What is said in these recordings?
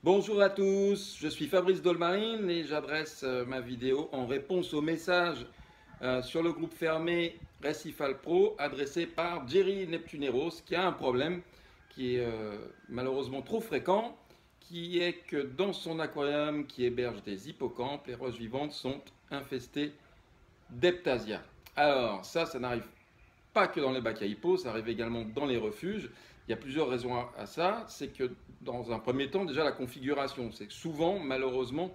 Bonjour à tous, je suis Fabrice Dolmarine et j'adresse ma vidéo en réponse au message sur le groupe fermé Récifal Pro adressé par Jerry Neptuneros qui a un problème qui est malheureusement trop fréquent, qui est que dans son aquarium qui héberge des hippocampes, les roches vivantes sont infestées d'Heptasia. Alors ça n'arrive pas que dans les bacs à hippos, ça arrive également dans les refuges. Il y a plusieurs raisons à ça. C'est que dans un premier temps, déjà la configuration. C'est que souvent, malheureusement,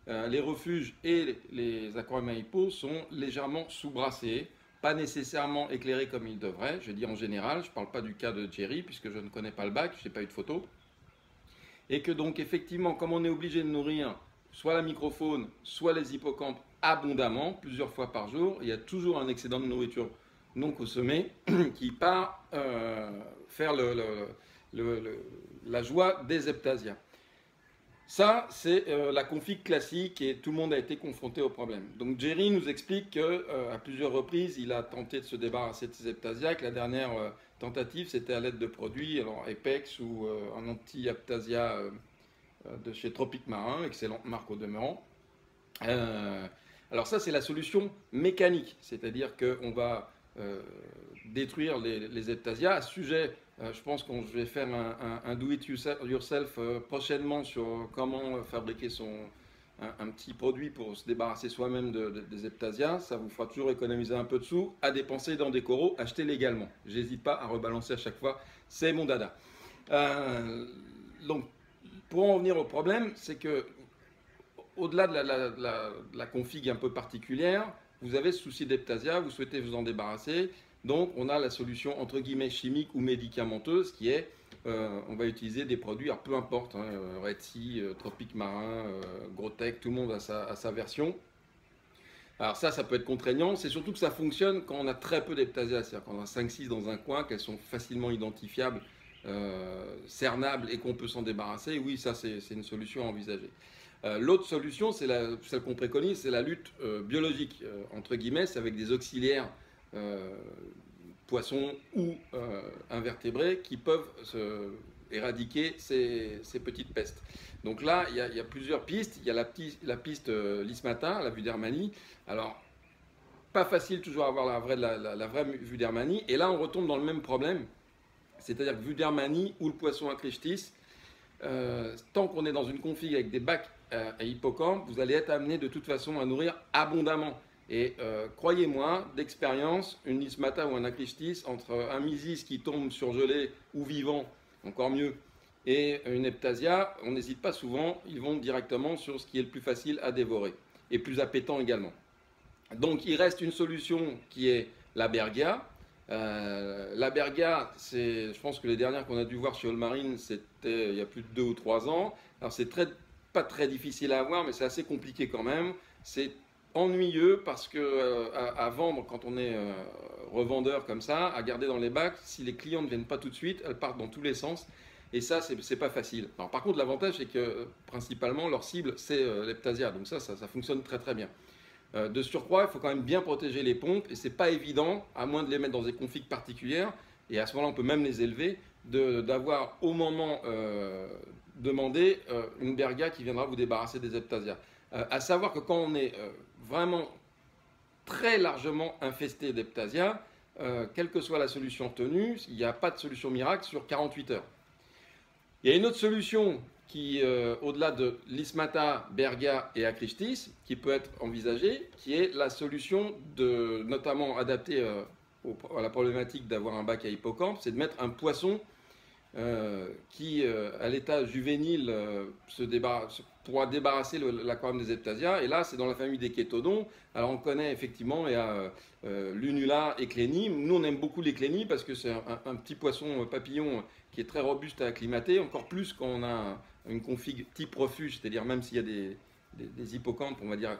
les refuges et les aquariums à hippos sont légèrement sous-brassés, pas nécessairement éclairés comme ils devraient. Je dis en général, je ne parle pas du cas de Jerry, puisque je ne connais pas le bac, je n'ai pas eu de photo. Et que donc, effectivement, comme on est obligé de nourrir soit la microfaune, soit les hippocampes abondamment, plusieurs fois par jour, il y a toujours un excédent de nourriture non consommé qui part faire la joie des Heptasia. Ça, c'est la config classique et tout le monde a été confronté au problème. Donc Jerry nous explique qu'à plusieurs reprises, il a tenté de se débarrasser de ces Heptasia, que la dernière tentative, c'était à l'aide de produits, alors Apex ou un anti-Heptasia de chez Tropique Marin, excellente marque au demeurant. Alors ça, c'est la solution mécanique, c'est-à-dire qu'on va détruire les Heptasia. À ce sujet, je pense que je vais faire un do-it-yourself prochainement sur comment fabriquer un petit produit pour se débarrasser soi-même des Heptasia. Ça vous fera toujours économiser un peu de sous à dépenser dans des coraux achetés légalement. J'hésite pas à rebalancer à chaque fois, c'est mon dada. Donc, pour en revenir au problème, c'est que au-delà de la config un peu particulière, vous avez ce souci d'Heptasia, vous souhaitez vous en débarrasser. Donc, on a la solution entre guillemets chimique ou médicamenteuse qui est, on va utiliser des produits, alors peu importe, hein, Red Sea, Tropique Marin, Grotech, tout le monde a sa version. Alors ça peut être contraignant, c'est surtout que ça fonctionne quand on a très peu d'Heptasia, c'est-à-dire quand on a 5-6 dans un coin, qu'elles sont facilement identifiables, cernables et qu'on peut s'en débarrasser. Oui, ça c'est une solution à envisager. L'autre solution, c'est celle qu'on préconise, c'est la lutte biologique, entre guillemets, c'est avec des auxiliaires poissons ou invertébrés qui peuvent éradiquer ces petites pestes. Donc là, il y a plusieurs pistes. Il y a la piste Lismata, la Vudermanie. Alors, pas facile toujours à avoir la vraie Vudermanie. Et là, on retombe dans le même problème. C'est-à-dire que Vudermanie ou le poisson Acrichtis, tant qu'on est dans une config avec des bacs à hippocampes, vous allez être amené de toute façon à nourrir abondamment. Et croyez-moi, d'expérience, une Lismata ou un Acrichtis, entre un Mysis qui tombe surgelé ou vivant, encore mieux, et une Heptasia, on n'hésite pas souvent, ils vont directement sur ce qui est le plus facile à dévorer, et plus appétant également. Donc il reste une solution qui est la Bergia. La Bergia, je pense que les dernières qu'on a dû voir chez Allmarine, c'était il y a plus de 2 ou 3 ans. Alors c'est pas très difficile à avoir, mais c'est assez compliqué quand même. C'est ennuyeux parce que à vendre, quand on est revendeur comme ça, à garder dans les bacs, si les clients ne viennent pas tout de suite, elles partent dans tous les sens. Et ça, c'est pas facile. Alors, par contre, l'avantage, c'est que principalement, leur cible, c'est l'Heptasia. Donc ça fonctionne très très bien. De surcroît, il faut quand même bien protéger les pompes et c'est pas évident, à moins de les mettre dans des configs particulières, et à ce moment-là on peut même les élever, d'avoir au moment demandé une Bergia qui viendra vous débarrasser des Heptasia. À savoir que quand on est vraiment très largement infesté d'Heptasia, quelle que soit la solution retenue, il n'y a pas de solution miracle sur 48 heures. Il y a une autre solution qui, au-delà de Lismata, Bergia et Acrichtis, qui peut être envisagée, qui est la solution notamment adaptée à la problématique d'avoir un bac à hippocampe, c'est de mettre un poisson qui, à l'état juvénile, pourra débarrasser l'aquarium des Heptasia. Et là, c'est dans la famille des Chétodons. Alors, on connaît effectivement, il y a l'Unula et Clénie. Nous, on aime beaucoup les Clénies parce que c'est un petit poisson papillon qui est très robuste à acclimater, encore plus quand on a une config type refuge, c'est-à-dire même s'il y a des hippocampes, on va dire,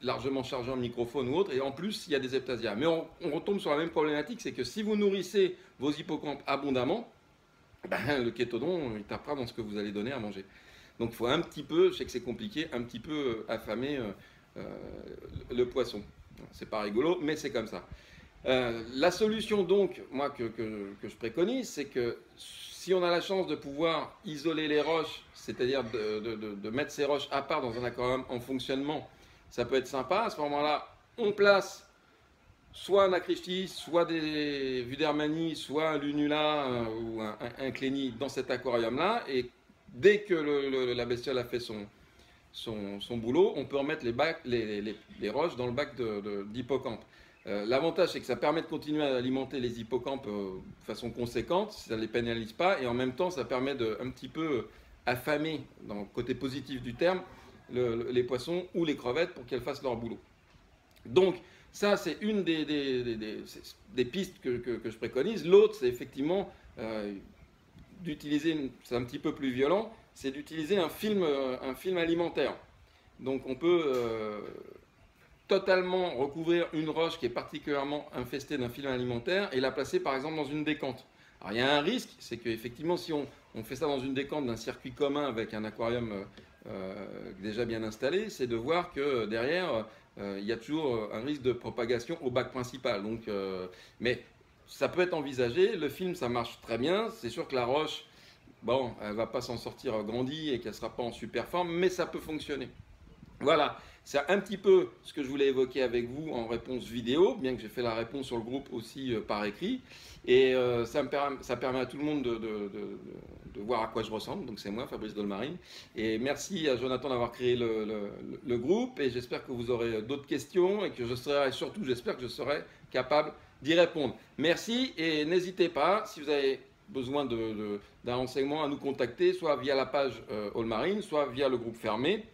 largement chargés en microfaune ou autre, et en plus, il y a des Heptasia. Mais on retombe sur la même problématique, c'est que si vous nourrissez vos hippocampes abondamment, ben, le Chétodon, il tapera dans ce que vous allez donner à manger. Donc il faut un petit peu, je sais que c'est compliqué, un petit peu affamer le poisson. C'est pas rigolo, mais c'est comme ça. La solution donc, moi, que je préconise, c'est que si on a la chance de pouvoir isoler les roches, c'est-à-dire de mettre ces roches à part dans un aquarium en fonctionnement, ça peut être sympa. À ce moment-là, on place soit un acrychtis, soit des Vudermani, soit un lunula ou un cléni dans cet aquarium-là. Et dès que la bestiole a fait son boulot, on peut remettre les roches dans le bac d'hippocampe. L'avantage, c'est que ça permet de continuer à alimenter les hippocampes de façon conséquente, ça ne les pénalise pas, et en même temps, ça permet de un petit peu affamer, dans le côté positif du terme, les poissons ou les crevettes pour qu'elles fassent leur boulot. Donc, ça, c'est une des pistes que je préconise. L'autre, c'est effectivement d'utiliser, c'est un petit peu plus violent, c'est d'utiliser un film alimentaire. Donc, on peut totalement recouvrir une roche qui est particulièrement infestée d'un film alimentaire et la placer par exemple dans une décante. Alors il y a un risque, c'est qu'effectivement si on fait ça dans une décante d'un circuit commun avec un aquarium déjà bien installé, c'est de voir que derrière il y a toujours un risque de propagation au bac principal. Donc, mais ça peut être envisagé, le film ça marche très bien, c'est sûr que la roche, bon, elle ne va pas s'en sortir grandie et qu'elle ne sera pas en super forme, mais ça peut fonctionner. Voilà, c'est un petit peu ce que je voulais évoquer avec vous en réponse vidéo, bien que j'ai fait la réponse sur le groupe aussi par écrit. Et ça permet à tout le monde de voir à quoi je ressemble. Donc c'est moi, Fabrice Dolmarine. Et merci à Jonathan d'avoir créé le groupe. Et j'espère que vous aurez d'autres questions et que surtout j'espère que je serai capable d'y répondre. Merci et n'hésitez pas, si vous avez besoin d'un renseignement, à nous contacter, soit via la page Allmarine, soit via le groupe fermé.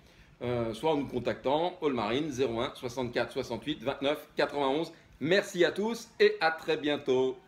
Soit en nous contactant Allmarine 01 64 68 29 91. Merci à tous et à très bientôt.